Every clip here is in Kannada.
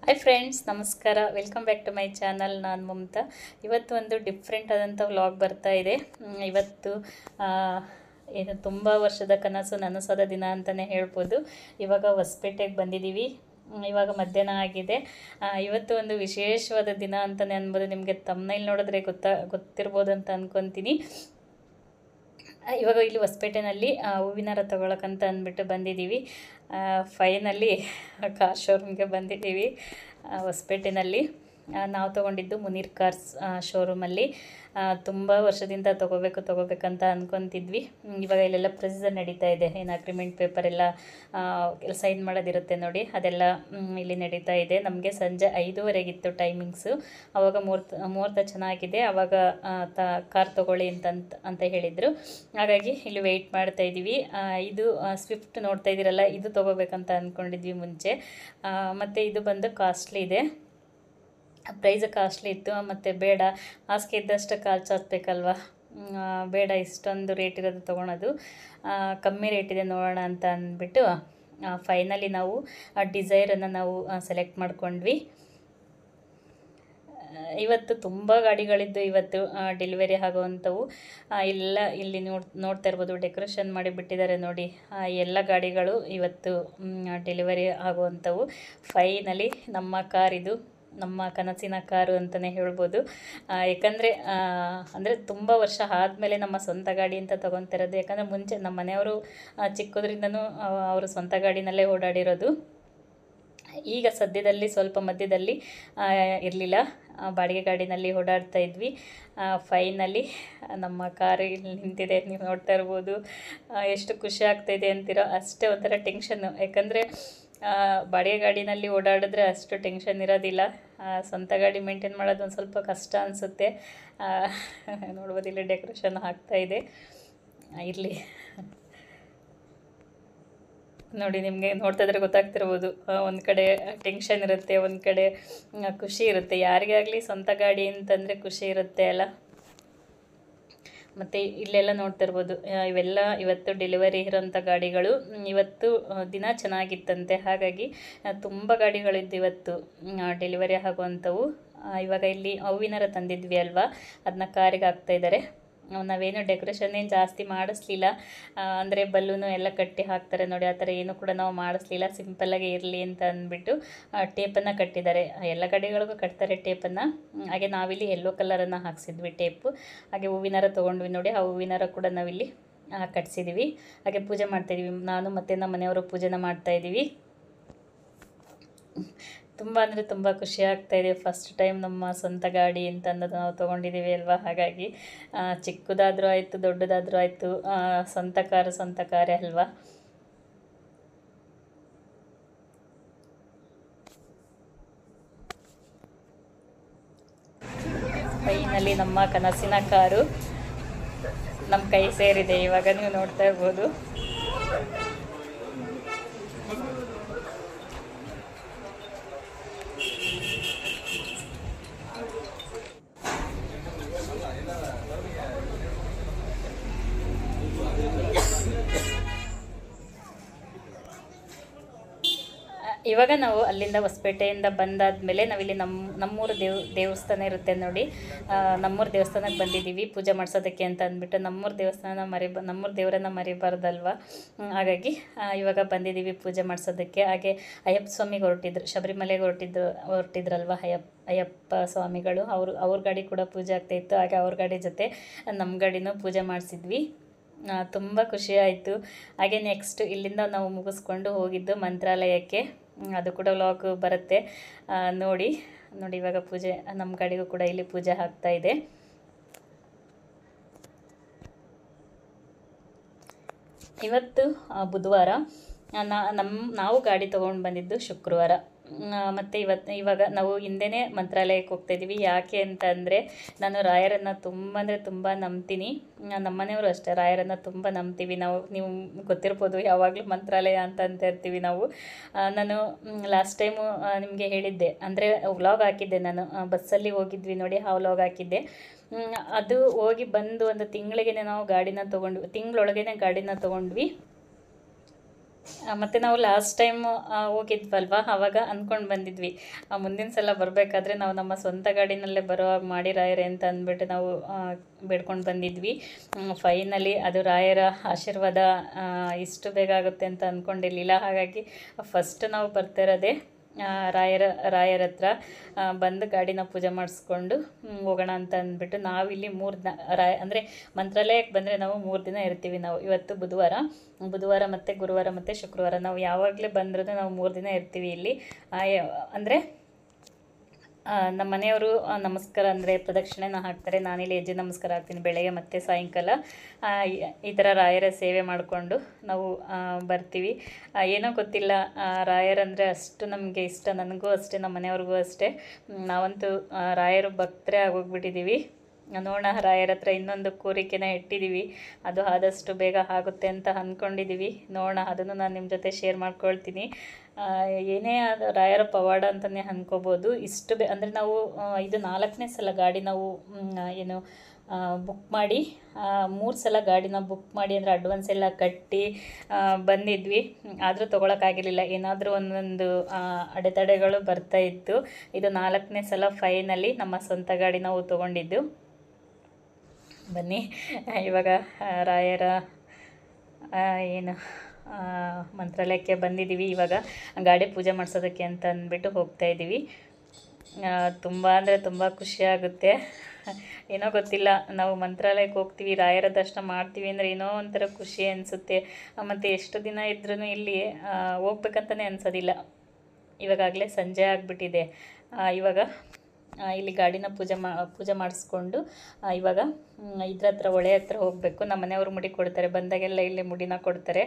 ಹಾಯ್ ಫ್ರೆಂಡ್ಸ್, ನಮಸ್ಕಾರ. Welcome back to my channel. ನಾನು ಮಮತಾ. ಇವತ್ತು ಒಂದು ಡಿಫ್ರೆಂಟ್ ಆದಂಥ ವ್ಲಾಗ್ ಬರ್ತಾ ಇದೆ. ಇವತ್ತು ಏನು ತುಂಬ ವರ್ಷದ ಕನಸು ನನಸಾದ ದಿನ ಅಂತಲೇ ಹೇಳ್ಬೋದು. ಇವಾಗ ಹೊಸಪೇಟೆಗೆ ಬಂದಿದ್ದೀವಿ. ಇವಾಗ ಮಧ್ಯಾಹ್ನ ಆಗಿದೆ. ಇವತ್ತು ಒಂದು ವಿಶೇಷವಾದ ದಿನ ಅಂತಲೇ ಅನ್ಬೋದು. ನಿಮಗೆ ತಮ್ನೈಲ್ ನೋಡಿದ್ರೆ ಗೊತ್ತಿರ್ಬೋದು ಅಂತ ಅಂದ್ಕೊತೀನಿ. ಇವಾಗ ಇಲ್ಲಿ ಹೊಸಪೇಟೆನಲ್ಲಿ ಹೂವಿನ ಹಾರ ತೊಗೊಳಕ್ಕಂತ ಅಂದ್ಬಿಟ್ಟು ಬಂದಿದ್ದೀವಿ. ಫೈನಲಿ ಕಾರ್ ಶೋರೂಮ್ಗೆ ಬಂದಿದ್ದೀವಿ. ಹೊಸಪೇಟೆನಲ್ಲಿ ನಾವು ತೊಗೊಂಡಿದ್ದು ಮುನೀರ್ ಕಾರ್ಸ್ ಶೋರೂಮಲ್ಲಿ. ತುಂಬ ವರ್ಷದಿಂದ ತೊಗೋಬೇಕಂತ ಅಂದ್ಕೊತಿದ್ವಿ. ಇವಾಗ ಇಲ್ಲೆಲ್ಲ ಪ್ರೊಸೀಜರ್ ನಡೀತಾ ಇದೆ. ಏನು ಅಗ್ರಿಮೆಂಟ್ ಪೇಪರ್ ಎಲ್ಲ ಸೈನ್ ಮಾಡೋದಿರುತ್ತೆ ನೋಡಿ, ಅದೆಲ್ಲ ಇಲ್ಲಿ ನಡೀತಾ ಇದೆ. ನಮಗೆ ಸಂಜೆ 5:30 ಟೈಮಿಂಗ್ಸು. ಆವಾಗ ಮುಹೂರ್ತ ಚೆನ್ನಾಗಿದೆ, ಆವಾಗ ಕಾರ್ ತೊಗೊಳ್ಳಿ ಅಂತ ಹೇಳಿದರು. ಹಾಗಾಗಿ ಇಲ್ಲಿ ವೆಯ್ಟ್ ಮಾಡ್ತಾ ಇದ್ದೀವಿ. ಇದು ಸ್ವಿಫ್ಟ್ ನೋಡ್ತಾ ಇದ್ದೀರಲ್ಲ, ಇದು ತೊಗೋಬೇಕಂತ ಅಂದ್ಕೊಂಡಿದ್ವಿ ಮುಂಚೆ. ಮತ್ತು ಇದು ಬಂದು ಕಾಸ್ಟ್ಲಿ ಇದೆ, ಪ್ರೈಸ್ ಕಾಸ್ಟ್ಲಿ ಇತ್ತು. ಮತ್ತು ಬೇಡ, ಹಾಸಿಗೆ ಇದ್ದಷ್ಟು ಕಾಲು ಚಾಚಬೇಕಲ್ವ, ಬೇಡ ಇಷ್ಟೊಂದು ರೇಟ್ ಇರೋದು ತೊಗೊಳೋದು, ಕಮ್ಮಿ ರೇಟ್ ಇದೆ ನೋಡೋಣ ಅಂತ ಅಂದ್ಬಿಟ್ಟು ಫೈನಲಿ ನಾವು ಡಿಸೈರನ್ನು ನಾವು ಸೆಲೆಕ್ಟ್ ಮಾಡ್ಕೊಂಡ್ವಿ. ಇವತ್ತು ತುಂಬ ಗಾಡಿಗಳಿದ್ದು ಇವತ್ತು ಡೆಲಿವರಿ ಆಗುವಂಥವು ಎಲ್ಲ ಇಲ್ಲಿ ನೋಡ್ತಾ ಇರ್ಬೋದು. ಡೆಕೋರೇಷನ್ ಮಾಡಿಬಿಟ್ಟಿದ್ದಾರೆ ನೋಡಿ. ಎಲ್ಲ ಗಾಡಿಗಳು ಇವತ್ತು ಡೆಲಿವರಿ ಆಗುವಂಥವು. ಫೈನಲಿ ನಮ್ಮ ಕಾರ್ ಇದು, ನಮ್ಮ ಕನಸಿನ ಕಾರು ಅಂತಲೇ ಹೇಳ್ಬೋದು. ಯಾಕಂದರೆ ಅಂದರೆ ತುಂಬ ವರ್ಷ ಆದಮೇಲೆ ನಮ್ಮ ಸ್ವಂತ ಗಾಡಿ ಅಂತ ತೊಗೊತಿರೋದು. ಯಾಕಂದರೆ ಮುಂಚೆ ನಮ್ಮ ಮನೆಯವರು ಚಿಕ್ಕದ್ರಿಂದನೂ ಅವರು ಸ್ವಂತ ಗಾಡಿನಲ್ಲೇ ಓಡಾಡಿರೋದು. ಈಗ ಸದ್ಯದಲ್ಲಿ ಸ್ವಲ್ಪ ಮಧ್ಯದಲ್ಲಿ ಇರಲಿಲ್ಲ, ಬಾಡಿಗೆ ಗಾಡಿನಲ್ಲಿ ಓಡಾಡ್ತಾ ಇದ್ವಿ. ಫೈನಲಿ ನಮ್ಮ ಕಾರು ಇಲ್ಲಿ ನಿಂತಿದೆ, ನೀವು ನೋಡ್ತಾ ಇರ್ಬೋದು. ಎಷ್ಟು ಖುಷಿ ಆಗ್ತಾಯಿದೆ ಅಂತೀರೋ ಅಷ್ಟೇ ಒಂಥರ ಟೆನ್ಷನ್ನು. ಯಾಕಂದರೆ ಬಾಡಿಗೆ ಗಾಡಿನಲ್ಲಿ ಓಡಾಡಿದ್ರೆ ಅಷ್ಟು ಟೆನ್ಷನ್ ಇರೋದಿಲ್ಲ. ಸ್ವಂತ ಗಾಡಿ ಮೇಂಟೈನ್ ಮಾಡೋದು ಒಂದು ಸ್ವಲ್ಪ ಕಷ್ಟ ಅನಿಸುತ್ತೆ. ನೋಡ್ಬೋದು, ಇಲ್ಲಿ ಡೆಕೋರೇಷನ್ ಆಗ್ತಾಯಿದೆ. ಇರಲಿ ನೋಡಿ, ನಿಮಗೆ ನೋಡ್ತಾ ಇದ್ರೆ ಗೊತ್ತಾಗ್ತಿರ್ಬೋದು. ಒಂದು ಕಡೆ ಟೆನ್ಷನ್ ಇರುತ್ತೆ, ಒಂದು ಕಡೆ ಖುಷಿ ಇರುತ್ತೆ. ಯಾರಿಗೇ ಆಗಲಿ ಸ್ವಂತ ಗಾಡಿ ಅಂತಂದರೆ ಖುಷಿ ಇರುತ್ತೆ ಅಲ್ಲ. ಮತ್ತು ಇಲ್ಲೆಲ್ಲ ನೋಡ್ತಿರ್ಬೋದು, ಇವೆಲ್ಲ ಇವತ್ತು ಡೆಲಿವರಿ ಇರೋಂಥ ಗಾಡಿಗಳು. ಇವತ್ತು ದಿನ ಚೆನ್ನಾಗಿತ್ತಂತೆ, ಹಾಗಾಗಿ ತುಂಬ ಗಾಡಿಗಳಿದ್ದು ಇವತ್ತು ಡೆಲಿವರಿ ಆಗುವಂಥವು. ಇವಾಗ ಇಲ್ಲಿ ಹೂವಿನ ಹಾರ ತಂದಿದ್ವಿ ಅಲ್ವಾ, ಅದನ್ನ ಕಾರಿಗೆ ಹಾಕ್ತಾಯಿದ್ದಾರೆ. ನಾವೇನು ಡೆಕೋರೇಷನ್ ಏನು ಜಾಸ್ತಿ ಮಾಡಿಸ್ಲಿಲ್ಲ. ಅಂದರೆ ಬಲೂನು ಎಲ್ಲ ಕಟ್ಟಿ ಹಾಕ್ತಾರೆ ನೋಡಿ, ಆ ಥರ ಏನು ಕೂಡ ನಾವು ಮಾಡಿಸ್ಲಿಲ್ಲ. ಸಿಂಪಲ್ಲಾಗಿ ಇರಲಿ ಅಂತ ಅಂದ್ಬಿಟ್ಟು ಟೇಪನ್ನು ಕಟ್ಟಿದ್ದಾರೆ. ಎಲ್ಲ ಗಾಡಿಗಳಿಗೂ ಕಟ್ತಾರೆ ಟೇಪನ್ನು. ಹಾಗೆ ನಾವಿಲ್ಲಿ ಯೆಲ್ಲೋ ಕಲರನ್ನು ಹಾಕ್ಸಿದ್ವಿ ಟೇಪು. ಹಾಗೆ ಹೂವಿನ ಹಾರ ತೊಗೊಂಡ್ವಿ ನೋಡಿ, ಆ ಹೂವಿನ ಹಾರ ಕೂಡ ನಾವಿಲ್ಲಿ ಕಟ್ಸಿದ್ದೀವಿ. ಹಾಗೆ ಪೂಜೆ ಮಾಡ್ತಾಯಿದ್ದೀವಿ. ನಾನು ಮತ್ತು ನಮ್ಮ ಮನೆಯವರು ಪೂಜೆನ ಮಾಡ್ತಾಯಿದ್ದೀವಿ. ತುಂಬ ಅಂದರೆ ತುಂಬ ಖುಷಿ ಆಗ್ತಾಯಿದೆ. ಫಸ್ಟ್ ಟೈಮ್ ನಮ್ಮ ಸ್ವಂತ ಗಾಡಿ ಅಂತ ಅನ್ನೋದು ನಾವು ತೊಗೊಂಡಿದ್ದೀವಿ ಅಲ್ವಾ. ಹಾಗಾಗಿ ಚಿಕ್ಕದಾದರೂ ಆಯಿತು, ದೊಡ್ಡದಾದರೂ ಆಯಿತು, ಸ್ವಂತ ಕಾರೇ ಅಲ್ವಾ. ಫೈನಲಿ ನಮ್ಮ ಕನಸಿನ ಕಾರು ನಮ್ಮ ಕೈ ಸೇರಿದೆ. ಇವಾಗ ನೀವು ನೋಡ್ತಾ ಇರ್ಬೋದು. ಇವಾಗ ನಾವು ಅಲ್ಲಿಂದ ಹೊಸಪೇಟೆಯಿಂದ ಬಂದಾದಮೇಲೆ ನಾವಿಲ್ಲಿ ನಮ್ಮೂರ ದೇವಸ್ಥಾನ ಇರುತ್ತೆ ನೋಡಿ, ನಮ್ಮೂರ ದೇವಸ್ಥಾನಕ್ಕೆ ಬಂದಿದ್ದೀವಿ ಪೂಜೆ ಮಾಡಿಸೋದಕ್ಕೆ ಅಂತ ಅಂದ್ಬಿಟ್ಟು. ನಮ್ಮೂರ ದೇವರನ್ನು ಮರಿಬಾರ್ದಲ್ವ. ಹಾಗಾಗಿ ಇವಾಗ ಬಂದಿದ್ದೀವಿ ಪೂಜೆ ಮಾಡಿಸೋದಕ್ಕೆ. ಹಾಗೆ ಅಯ್ಯಪ್ಪ ಸ್ವಾಮಿಗೆ ಹೊರಟಿದ್ರು, ಶಬರಿಮಲೆಗೆ ಹೊರಟಿದ್ರಲ್ವ ಅಯ್ಯಪ್ಪ ಸ್ವಾಮಿಗಳು. ಅವ್ರ ಗಾಡಿ ಕೂಡ ಪೂಜೆ ಆಗ್ತಾಯಿತ್ತು. ಹಾಗೆ ಅವ್ರ ಗಾಡಿ ಜೊತೆ ನಮ್ಮ ಗಾಡಿನೂ ಪೂಜೆ ಮಾಡಿಸಿದ್ವಿ. ತುಂಬ ಖುಷಿ ಆಯಿತು. ಹಾಗೆ ನೆಕ್ಸ್ಟ್ ಇಲ್ಲಿಂದ ನಾವು ಮುಗಿಸ್ಕೊಂಡು ಹೋಗಿದ್ದು ಮಂತ್ರಾಲಯಕ್ಕೆ. ಅದು ಕೂಡ ವ್ಲಾಗ್ ಬರುತ್ತೆ, ನೋಡಿ. ಇವಾಗ ಪೂಜೆ ನಮ್ಮ ಗಾಡಿಗೂ ಕೂಡ ಇಲ್ಲಿ ಪೂಜೆ ಆಗ್ತಾಯಿದೆ. ಇವತ್ತು ಬುಧವಾರ, ನಾವು ಗಾಡಿ ತೊಗೊಂಡು ಬಂದಿದ್ದು ಶುಕ್ರವಾರ. ಮತ್ತು ಇವಾಗ ನಾವು ಹಿಂದೆನೇ ಮಂತ್ರಾಲಯಕ್ಕೆ ಹೋಗ್ತಾಯಿದ್ದೀವಿ. ಯಾಕೆ ಅಂತ ಅಂದರೆ, ನಾನು ರಾಯರನ್ನು ತುಂಬ ಅಂದರೆ ತುಂಬ ನಂಬ್ತೀನಿ. ನಮ್ಮನೆಯವರು ಅಷ್ಟೇ, ರಾಯರನ್ನು ತುಂಬ ನಂಬ್ತೀವಿ ನಾವು. ನೀವು ಗೊತ್ತಿರ್ಬೋದು, ಯಾವಾಗಲೂ ಮಂತ್ರಾಲಯ ಅಂತ ಇರ್ತೀವಿ ನಾವು. ನಾನು ಲಾಸ್ಟ್ ಟೈಮು ನಿಮಗೆ ಹೇಳಿದ್ದೆ, ಅಂದರೆ ವ್ಲಾಗ್ ಹಾಕಿದ್ದೆ. ನಾನು ಬಸ್ಸಲ್ಲಿ ಹೋಗಿದ್ವಿ ನೋಡಿ, ಆ ವ್ಲಾಗ್ ಹಾಕಿದ್ದೆ. ಅದು ಹೋಗಿ ಬಂದು ಒಂದು ತಿಂಗಳೊಳಗೇ ಗಾಡಿನ ತೊಗೊಂಡ್ವಿ. ಮತ್ತು ನಾವು ಲಾಸ್ಟ್ ಟೈಮ್ ಹೋಗಿದ್ವಲ್ವ, ಆವಾಗ ಅಂದ್ಕೊಂಡು ಬಂದಿದ್ವಿ ಮುಂದಿನ ಸಲ ಬರಬೇಕಾದ್ರೆ ನಾವು ನಮ್ಮ ಸ್ವಂತ ಗಾಡಿನಲ್ಲೇ ಬರೋ ಹಾಗೆ ಮಾಡಿ ರಾಯರೇ ಅಂತ ಅಂದ್ಬಿಟ್ಟು ನಾವು ಬೇಡ್ಕೊಂಡು ಬಂದಿದ್ವಿ. ಫೈನಲಿ ಅದು ರಾಯರ ಆಶೀರ್ವಾದ ಇಷ್ಟು ಬೇಗ ಆಗುತ್ತೆ ಅಂತ ಅಂದ್ಕೊಂಡಿರಲಿಲ್ಲ. ಹಾಗಾಗಿ ಫಸ್ಟ್ ನಾವು ಬರ್ತಿರೋದೇ ರಾಯರ ಹತ್ರ ಬಂದು ಗಾಡಿನ ಪೂಜೆ ಮಾಡಿಸ್ಕೊಂಡು ಹೋಗೋಣ ಅಂತ ಅಂದ್ಬಿಟ್ಟು ನಾವಿಲ್ಲಿ 3 ದಿನ ಅಂದರೆ ಮಂತ್ರಾಲಯಕ್ಕೆ ಬಂದರೆ ನಾವು 3 ದಿನ ಇರ್ತೀವಿ. ನಾವು ಇವತ್ತು ಬುಧವಾರ ಮತ್ತು ಗುರುವಾರ ಮತ್ತು ಶುಕ್ರವಾರ ನಾವು ಯಾವಾಗಲೇ ಬಂದ್ರೂ ನಾವು 3 ದಿನ ಇರ್ತೀವಿ ಇಲ್ಲಿ. ಅಂದರೆ ನಮ್ಮ ಮನೆಯವರು ನಮಸ್ಕಾರ ಅಂದರೆ ಪ್ರದಕ್ಷಿಣೆನ ಹಾಕ್ತಾರೆ. ನಾನಿಲ್ಲಿ ಹೆಜ್ಜೆ ನಮಸ್ಕಾರ ಹಾಕ್ತೀನಿ ಬೆಳಗ್ಗೆ ಮತ್ತು ಸಾಯಂಕಾಲ. ಈ ಥರ ರಾಯರ ಸೇವೆ ಮಾಡಿಕೊಂಡು ನಾವು ಬರ್ತೀವಿ. ಏನೋ ಗೊತ್ತಿಲ್ಲ, ರಾಯರಂದರೆ ಅಷ್ಟು ನಮಗೆ ಇಷ್ಟ. ನನಗೂ ಅಷ್ಟೇ, ನಮ್ಮ ಮನೆಯವ್ರಿಗೂ ಅಷ್ಟೇ. ನಾವಂತೂ ರಾಯರು ಭಕ್ತರೇ ಆಗೋಗ್ಬಿಟ್ಟಿದ್ದೀವಿ. ನೋಡೋಣ, ರಾಯರ ಹತ್ರ ಇನ್ನೊಂದು ಕೋರಿಕೆನ ಇಟ್ಟಿದ್ದೀವಿ, ಅದು ಆದಷ್ಟು ಬೇಗ ಆಗುತ್ತೆ ಅಂತ ಅಂದ್ಕೊಂಡಿದ್ದೀವಿ. ನೋಡೋಣ, ಅದನ್ನು ನಾನು ನಿಮ್ಮ ಜೊತೆ ಶೇರ್ ಮಾಡ್ಕೊಳ್ತೀನಿ. ಏನೇ ರಾಯರ ಪವಾಡ ಅಂತಲೇ ಅಂದ್ಕೋಬೋದು. ಇಷ್ಟು ಅಂದರೆ ನಾವು ಇದು 4ನೇ ಸಲ ಗಾಡಿ ನಾವು ಏನು ಬುಕ್ ಮಾಡಿ 3 ಸಲ ಗಾಡಿನ ಬುಕ್ ಮಾಡಿ ಅಂದರೆ ಅಡ್ವಾನ್ಸ್ ಎಲ್ಲ ಕಟ್ಟಿ ಬಂದಿದ್ವಿ. ಆದರೂ ತೊಗೊಳಕ್ಕಾಗಿರಲಿಲ್ಲ, ಏನಾದರೂ ಒಂದೊಂದು ಅಡೆತಡೆಗಳು ಬರ್ತಾಯಿತ್ತು. ಇದು 4ನೇ ಸಲ ಫೈನಲಿ ನಮ್ಮ ಸ್ವಂತ ಗಾಡಿ ನಾವು ತೊಗೊಂಡಿದ್ದು. ಬನ್ನಿ ಇವಾಗ ರಾಯರ ಏನು ಮಂತ್ರಾಲಯಕ್ಕೆ ಬಂದಿದ್ದೀವಿ. ಇವಾಗ ಗಾಡಿ ಪೂಜೆ ಮಾಡಿಸೋದಕ್ಕೆ ಅಂತ ಅಂದ್ಬಿಟ್ಟು ಹೋಗ್ತಾಯಿದ್ದೀವಿ. ತುಂಬ ಅಂದರೆ ತುಂಬ ಖುಷಿಯಾಗುತ್ತೆ. ಏನೋ ಗೊತ್ತಿಲ್ಲ, ನಾವು ಮಂತ್ರಾಲಯಕ್ಕೆ ಹೋಗ್ತೀವಿ, ರಾಯರ ದರ್ಶನ ಮಾಡ್ತೀವಿ ಅಂದರೆ ಏನೋ ಒಂಥರ ಖುಷಿ ಅನಿಸುತ್ತೆ. ಮತ್ತು ಎಷ್ಟು ದಿನ ಇದ್ರೂ ಇಲ್ಲಿ ಹೋಗ್ಬೇಕಂತಲೇ ಅನಿಸೋದಿಲ್ಲ. ಇವಾಗಲೇ ಸಂಜೆ ಆಗಿಬಿಟ್ಟಿದೆ. ಇವಾಗ ಇಲ್ಲಿ ಗಾಡಿನ ಪೂಜೆ ಮಾಡಿಸ್ಕೊಂಡು ಇವಾಗ ಇದ್ರ ಹತ್ರ ಹೊಳೆ ಹತ್ರ ಹೋಗಬೇಕು. ನಮ್ಮ ಮನೆಯವರು ಮುಡಿ ಕೊಡ್ತಾರೆ, ಬಂದಾಗೆಲ್ಲ ಇಲ್ಲಿ ಮುಡಿನ ಕೊಡ್ತಾರೆ.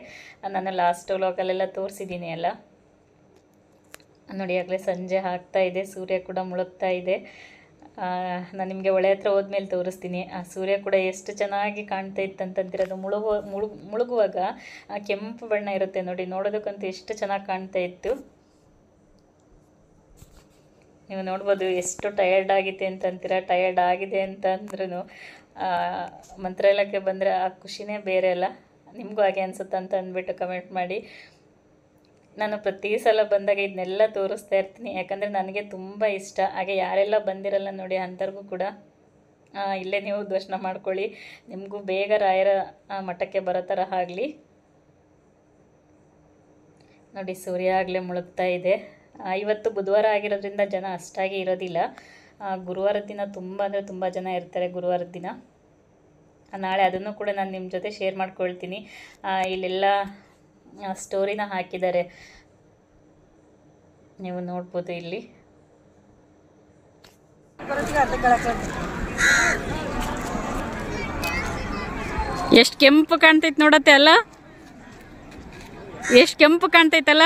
ನಾನು ಲಾಸ್ಟ್ ವ್ಲಾಗಲ್ಲೆಲ್ಲ ತೋರಿಸಿದ್ದೀನಿ ಅಲ್ಲ. ನೋಡಿ, ಆಗಲೇ ಸಂಜೆ ಆಗ್ತಾ ಇದೆ, ಸೂರ್ಯ ಕೂಡ ಮುಳುಗ್ತಾ ಇದೆ. ನಾನು ನಿಮಗೆ ಹೊಳೆ ಹತ್ರ ಹೋದ್ಮೇಲೆ ತೋರಿಸ್ತೀನಿ. ಆ ಸೂರ್ಯ ಕೂಡ ಎಷ್ಟು ಚೆನ್ನಾಗಿ ಕಾಣ್ತಾ ಇತ್ತಂತಂದಿರೋದು. ಮುಳುಗುವಾಗ ಕೆಂಪು ಬಣ್ಣ ಇರುತ್ತೆ ನೋಡಿ, ನೋಡೋದಕ್ಕಂತೂ ಎಷ್ಟು ಚೆನ್ನಾಗಿ ಕಾಣ್ತಾ ಇತ್ತು. ನೀವು ನೋಡ್ಬೋದು ಎಷ್ಟು ಟಯರ್ಡ್ ಆಗಿದೆ ಅಂತಂತೀರ. ಟಯರ್ಡ್ ಆಗಿದೆ ಅಂತ ಅಂದ್ರೂ ಮಂತ್ರಾಲಯಕ್ಕೆ ಬಂದರೆ ಆ ಖುಷಿನೇ ಬೇರೆ ಅಲ್ಲ. ನಿಮಗೂ ಹಾಗೆ ಅನಿಸುತ್ತೆ ಅಂತ ಅಂದ್ಬಿಟ್ಟು ಕಮೆಂಟ್ ಮಾಡಿ. ನಾನು ಪ್ರತಿ ಸಲ ಬಂದಾಗ ಇದನ್ನೆಲ್ಲ ತೋರಿಸ್ತಾ ಇರ್ತೀನಿ, ಯಾಕಂದರೆ ನನಗೆ ತುಂಬ ಇಷ್ಟ. ಹಾಗೆ ಯಾರೆಲ್ಲ ಬಂದಿರಲ್ಲ ನೋಡಿ ಅಂಥವ್ರಿಗೂ ಕೂಡ ಇಲ್ಲೇ ನೀವು ದರ್ಶನ ಮಾಡ್ಕೊಳ್ಳಿ. ನಿಮಗೂ ಬೇಗ ರಾಯರ ಮಠಕ್ಕೆ ಬರೋ ಥರ ಆಗಲಿ. ನೋಡಿ, ಸೂರ್ಯ ಆಗಲೇ ಮುಳುಗ್ತಾ ಇದೆ. ಇವತ್ತು ಬುಧವಾರ ಆಗಿರೋದ್ರಿಂದ ಜನ ಅಷ್ಟಾಗಿ ಇರೋದಿಲ್ಲ. ಗುರುವಾರದ ದಿನ ತುಂಬ ಅಂದರೆ ತುಂಬ ಜನ ಇರ್ತಾರೆ. ಗುರುವಾರದ ದಿನ ನಾಳೆ ಅದನ್ನು ಕೂಡ ನಾನು ನಿಮ್ಮ ಜೊತೆ ಶೇರ್ ಮಾಡ್ಕೊಳ್ತೀನಿ. ಇಲ್ಲೆಲ್ಲ ಸ್ಟೋರಿನ ಹಾಕಿದ್ದಾರೆ, ನೀವು ನೋಡ್ಬೋದು. ಇಲ್ಲಿ ಎಷ್ಟು ಕೆಂಪು ಕಾಣ್ತೈತೆ ನೋಡತ್ತೆ ಅಲ್ಲ, ಎಷ್ಟು ಕೆಂಪು ಕಾಣ್ತೈತಲ್ಲ.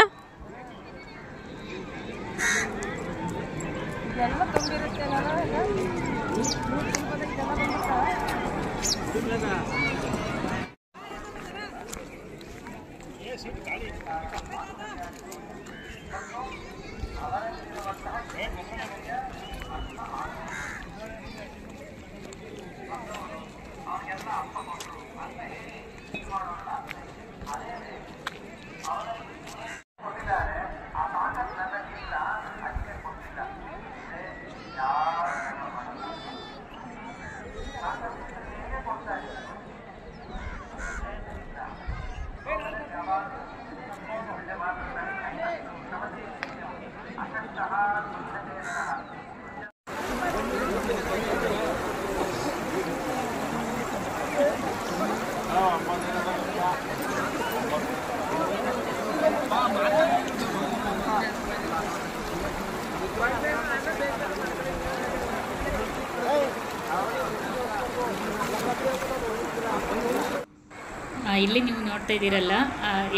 ಇಲ್ಲಿ ನೀವು ನೋಡ್ತಾ ಇದ್ದೀರಲ್ಲ,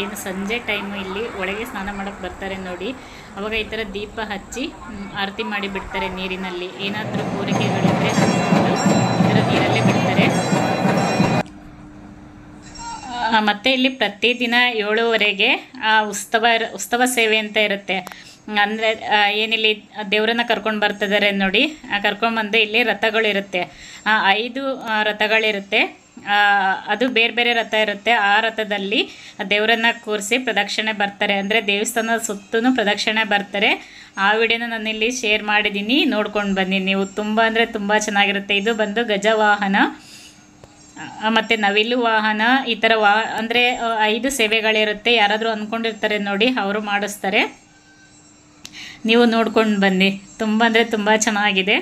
ಏನು ಸಂಜೆ ಟೈಮು ಇಲ್ಲಿ ಒಳಗೆ ಸ್ನಾನ ಮಾಡೋಕ್ಕೆ ಬರ್ತಾರೆ ನೋಡಿ. ಅವಾಗ ಈ ಥರ ದೀಪ ಹಚ್ಚಿ ಆರತಿ ಮಾಡಿ ಬಿಡ್ತಾರೆ ನೀರಿನಲ್ಲಿ. ಏನಾದರೂ ಕೋರಿಕೆಗಳಿದ್ದರೆ ಈ ಥರ ನೀರಲ್ಲೇ ಬಿಡ್ತಾರೆ. ಮತ್ತು ಇಲ್ಲಿ ಪ್ರತಿದಿನ 7:30ಗೆ ಉತ್ಸವ ಸೇವೆ ಅಂತ ಇರುತ್ತೆ. ಅಂದರೆ ಏನಿಲ್ಲಿ ದೇವರನ್ನ ಕರ್ಕೊಂಡು ಬರ್ತಿದ್ದಾರೆ ನೋಡಿ, ಕರ್ಕೊಂಡ್ಬಂದು ಇಲ್ಲಿ ರಥಗಳಿರುತ್ತೆ. 5 ರಥಗಳಿರುತ್ತೆ. ಅದು ಬೇರೆ ಬೇರೆ ರಥ ಇರುತ್ತೆ. ಆ ರಥದಲ್ಲಿ ದೇವರನ್ನ ಕೂರಿಸಿ ಪ್ರದಕ್ಷಿಣೆ ಬರ್ತಾರೆ, ಅಂದರೆ ದೇವಸ್ಥಾನದ ಸುತ್ತಲೂ ಪ್ರದಕ್ಷಿಣೆ ಬರ್ತಾರೆ. ಆ ವಿಡಿಯೋನ ನಾನಿಲ್ಲಿ ಶೇರ್ ಮಾಡಿದ್ದೀನಿ, ನೋಡ್ಕೊಂಡು ಬನ್ನಿ ನೀವು. ತುಂಬ ಅಂದರೆ ತುಂಬ ಚೆನ್ನಾಗಿರುತ್ತೆ. ಇದು ಬಂದು ಗಜವಾಹನ ಮತ್ತು ನವಿಲು ವಾಹನ, ಈ ಥರ ಅಂದರೆ 5 ಸೇವೆಗಳಿರುತ್ತೆ. ಯಾರಾದರೂ ಅಂದ್ಕೊಂಡಿರ್ತಾರೆ ನೋಡಿ, ಅವರು ಮಾಡಿಸ್ತಾರೆ. ನೀವು ನೋಡ್ಕೊಂಡು ಬನ್ನಿ, ತುಂಬ ಅಂದರೆ ತುಂಬ ಚೆನ್ನಾಗಿದೆ.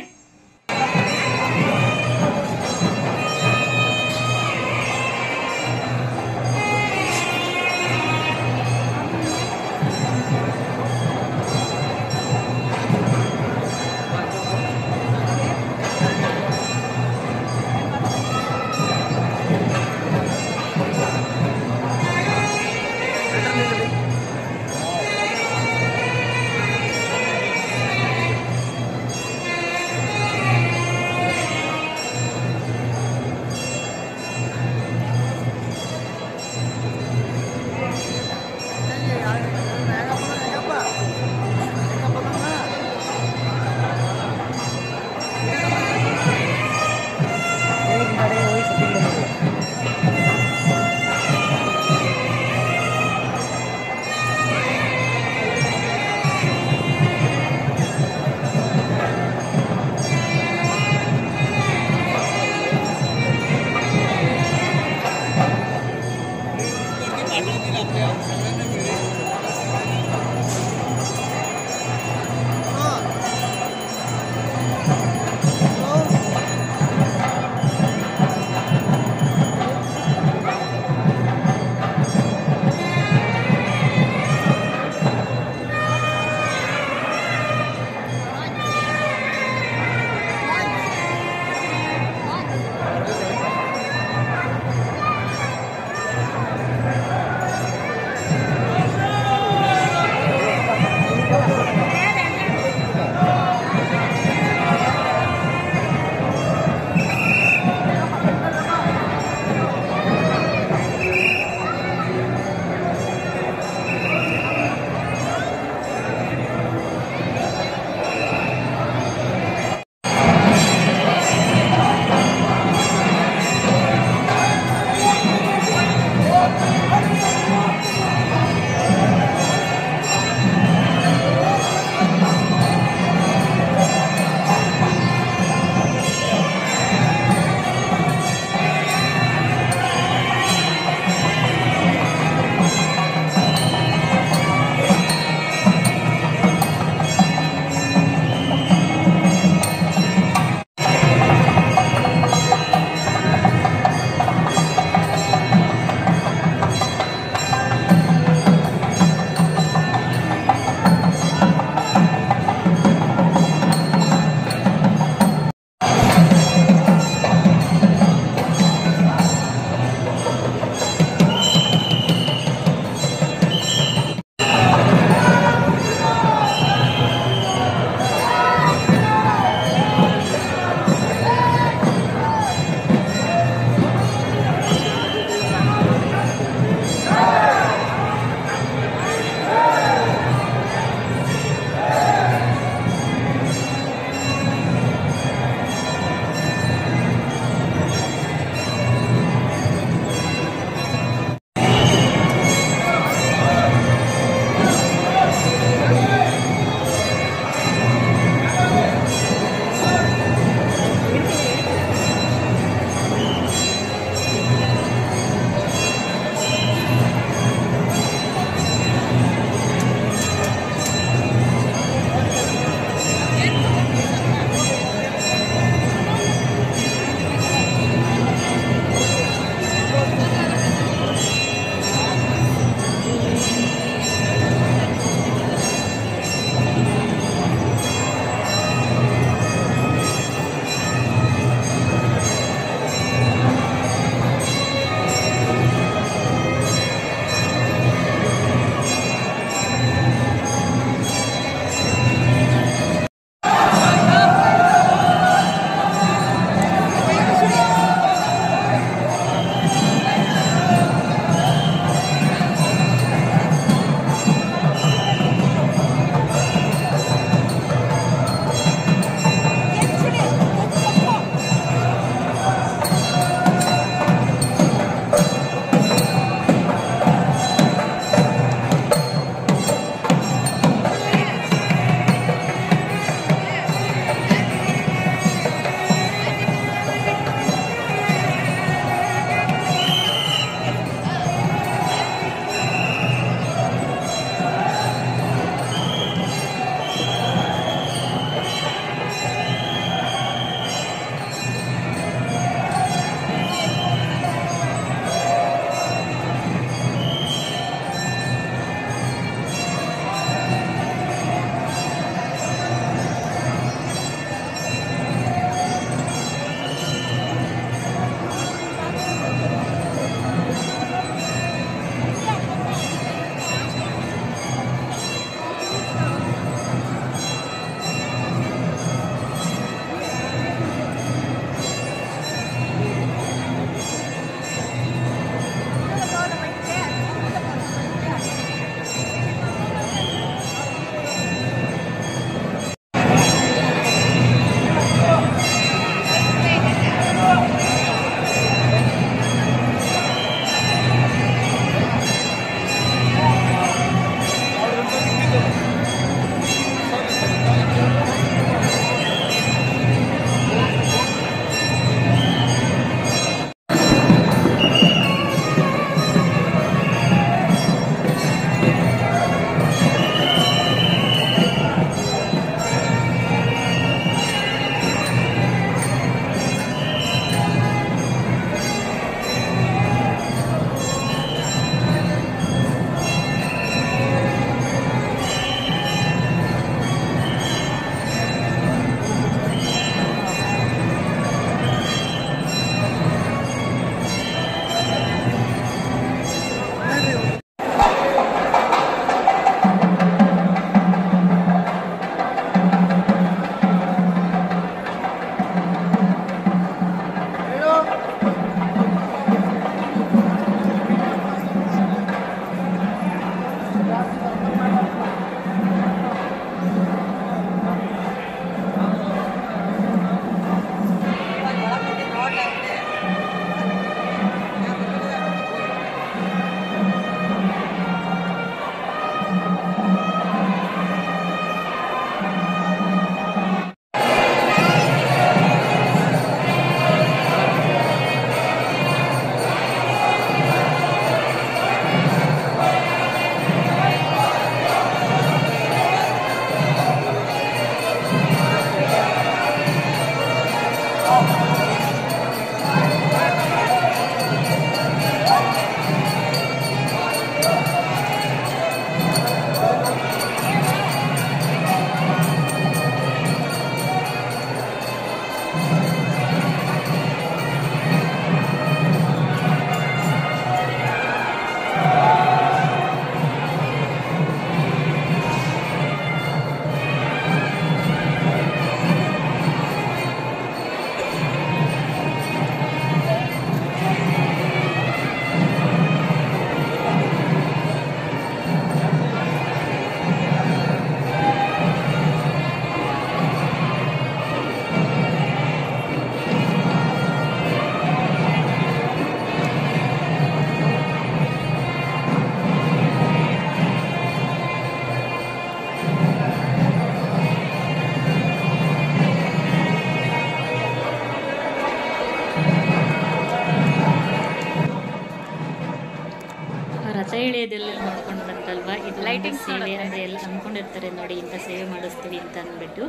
ದೇವಾಲಯದಲ್ಲಿ ನೋಡ್ಕೊಂಡು ಬಂದ್ರಲ್ವ, ಇದು ಲೈಟಿಂಗ್ ಸೇವೆ ಅಂದರೆ ಎಲ್ಲ ಅಂದ್ಕೊಂಡಿರ್ತಾರೆ ನೋಡಿ, ಇಂಥ ಸೇವೆ ಮಾಡಿಸ್ತೀವಿ ಅಂತ ಅಂದ್ಬಿಟ್ಟು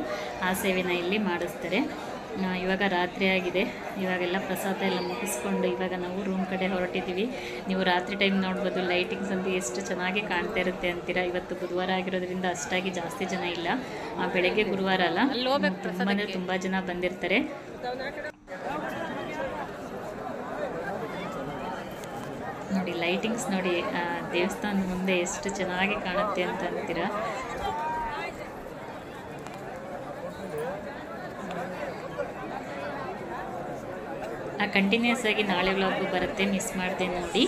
ಆ ಸೇವೆನ ಇಲ್ಲಿ ಮಾಡಿಸ್ತಾರೆ. ಇವಾಗ ರಾತ್ರಿ ಆಗಿದೆ, ಇವಾಗೆಲ್ಲ ಪ್ರಸಾದ ಎಲ್ಲ ಮುಗಿಸ್ಕೊಂಡು ಇವಾಗ ನಾವು ರೂಮ್ ಕಡೆ ಹೊರಟಿದ್ದೀವಿ. ನೀವು ರಾತ್ರಿ ಟೈಮ್ ನೋಡ್ಬೋದು ಲೈಟಿಂಗ್ಸ್ ಅಂತ ಎಷ್ಟು ಚೆನ್ನಾಗಿ ಕಾಣ್ತಾ ಇರುತ್ತೆ ಅಂತೀರಾ. ಇವತ್ತು ಗುರುವಾರ ಆಗಿರೋದ್ರಿಂದ ಅಷ್ಟಾಗಿ ಜಾಸ್ತಿ ಜನ ಇಲ್ಲ, ಬೆಳಗ್ಗೆ ಗುರುವಾರ ಅಲ್ಲ, ತುಂಬ ಜನ ಬಂದಿರ್ತಾರೆ. ನೋಡಿ ಲೈಟಿಂಗ್ಸ್ ನೋಡಿ, ದೇವಸ್ಥಾನದ ಮುಂದೆ ಎಷ್ಟು ಚೆನ್ನಾಗಿ ಕಾಣುತ್ತೆ ಅಂತ ಅಂತೀರಾ. ಕಂಟಿನ್ಯೂಸ್ ಆಗಿ ನಾಳೆ ವ್ಲಾಗು ಬರುತ್ತೆ, ಮಿಸ್ ಮಾಡಿದೆ ನೋಡಿ.